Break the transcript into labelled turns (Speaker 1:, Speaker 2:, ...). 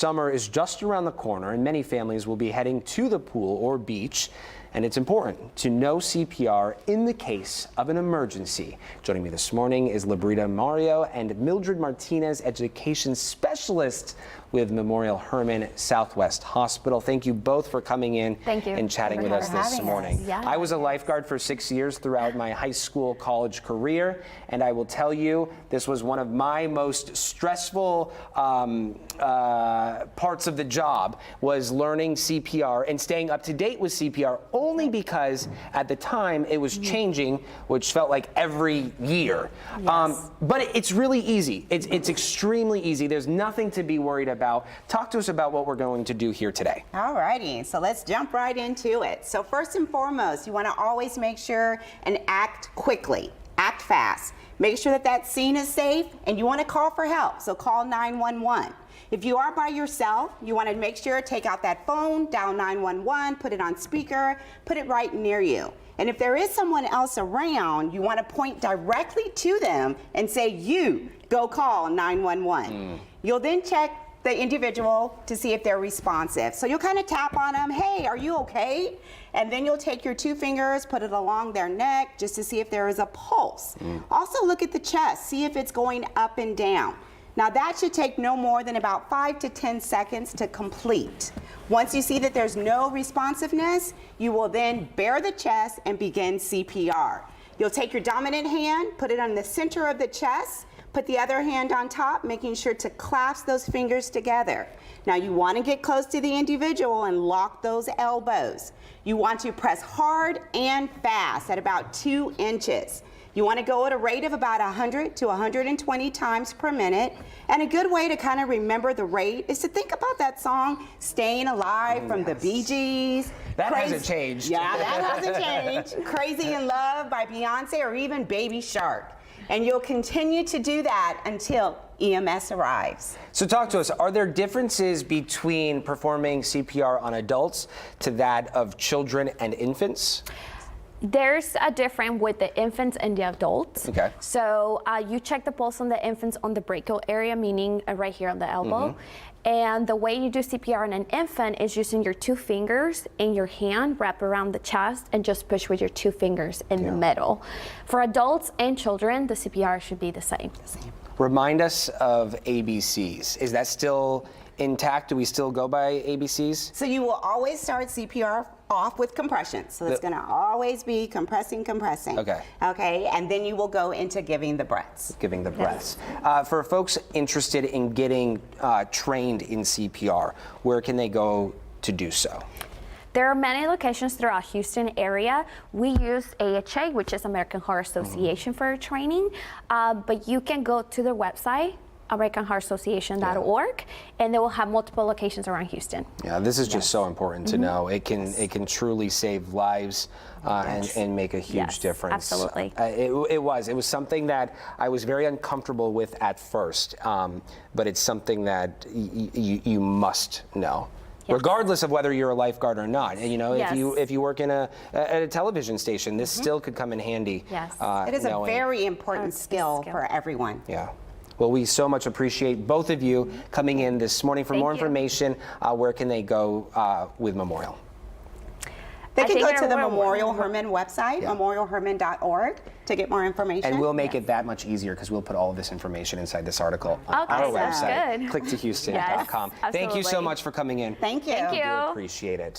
Speaker 1: Summer is just around the corner, and many families will be heading to the pool or beach. And it's important to know CPR in the case of an emergency. Joining me this morning is Labrita and Mildred Martinez, education specialists with Memorial Hermann Southwest Hospital. Thank you both for coming in and chatting with us this morning.
Speaker 2: Yeah.
Speaker 1: I was a lifeguard for 6 years throughout my high school, college career, and I will tell you, this was one of my most stressful parts of the job, was learning CPR and staying up to date with CPR, only because at the time it was changing, which felt like every year.
Speaker 2: Yes.
Speaker 1: But it's really easy. It's extremely easy. There's nothing to be worried about. Talk to us about what we're going to do here today.
Speaker 3: All righty, so let's jump right into it. So first and foremost, you want to always make sure and act quickly, act fast. Make sure that that scene is safe, and you want to call for help, so call 911. If you are by yourself, you want to make sure, take out that phone, dial 911, put it on speaker, put it right near you. And if there is someone else around, you want to point directly to them and say, you, go call 911. You'll then check the individual to see if they're responsive. So you'll kind of tap on them, hey, are you okay? And then you'll take your two fingers, put it along their neck just to see if there is a pulse. Also look at the chest, see if it's going up and down. Now that should take no more than about 5 to 10 seconds to complete. Once you see that there's no responsiveness, you will then bare the chest and begin CPR. You'll take your dominant hand, put it on the center of the chest, put the other hand on top, making sure to clasp those fingers together. Now you want to get close to the individual and lock those elbows. You want to press hard and fast at about 2 inches. You want to go at a rate of about 100 to 120 times per minute. And a good way to kind of remember the rate is to think about that song, Staying Alive from the Bee Gees.
Speaker 1: That hasn't changed.
Speaker 3: Yeah, that hasn't changed. Crazy in Love by Beyonce, or even Baby Shark. And you'll continue to do that until EMS arrives.
Speaker 1: So talk to us, are there differences between performing CPR on adults to that of children and infants?
Speaker 2: There's a difference with the infants and the adults.
Speaker 1: Okay.
Speaker 2: So you check the pulse on the infants on the brachial area, meaning right here on the elbow. And the way you do CPR on an infant is using your 2 fingers in your hand, wrap around the chest, and just push with your 2 fingers in the middle. For adults and children, the CPR should be the same.
Speaker 1: Remind us of ABCs. Is that still intact? Do we still go by ABCs?
Speaker 3: So you will always start CPR off with compression. So it's going to always be compressing.
Speaker 1: Okay.
Speaker 3: Okay, and then you will go into giving the breaths.
Speaker 1: Giving the breaths. For folks interested in getting trained in CPR, where can they go to do so?
Speaker 2: There are many locations throughout Houston area. We use AHA, which is American Heart Association, for training, but you can go to their website, AmericanHeartAssociation.org, and they will have multiple locations around Houston.
Speaker 1: Yeah, this is just so important to know. It can truly save lives and make a huge difference.
Speaker 2: Absolutely.
Speaker 1: It was something that I was very uncomfortable with at first, but it's something that you must know. Yes. Regardless of whether you're a lifeguard or not, and if you work in at a television station, this still could come in handy.
Speaker 2: Yes,
Speaker 3: it is a very important skill for everyone.
Speaker 1: Yeah. Well, we so much appreciate both of you coming in this morning. For more information, where can they go with Memorial?
Speaker 3: They can go to the Memorial Hermann website, memorialhermann.org, to get more information.
Speaker 1: And we'll make it that much easier because we'll put all of this information inside this article on our website, clicktohouston.com. Thank you so much for coming in.
Speaker 3: Thank you.
Speaker 2: Thank you.
Speaker 1: We appreciate it.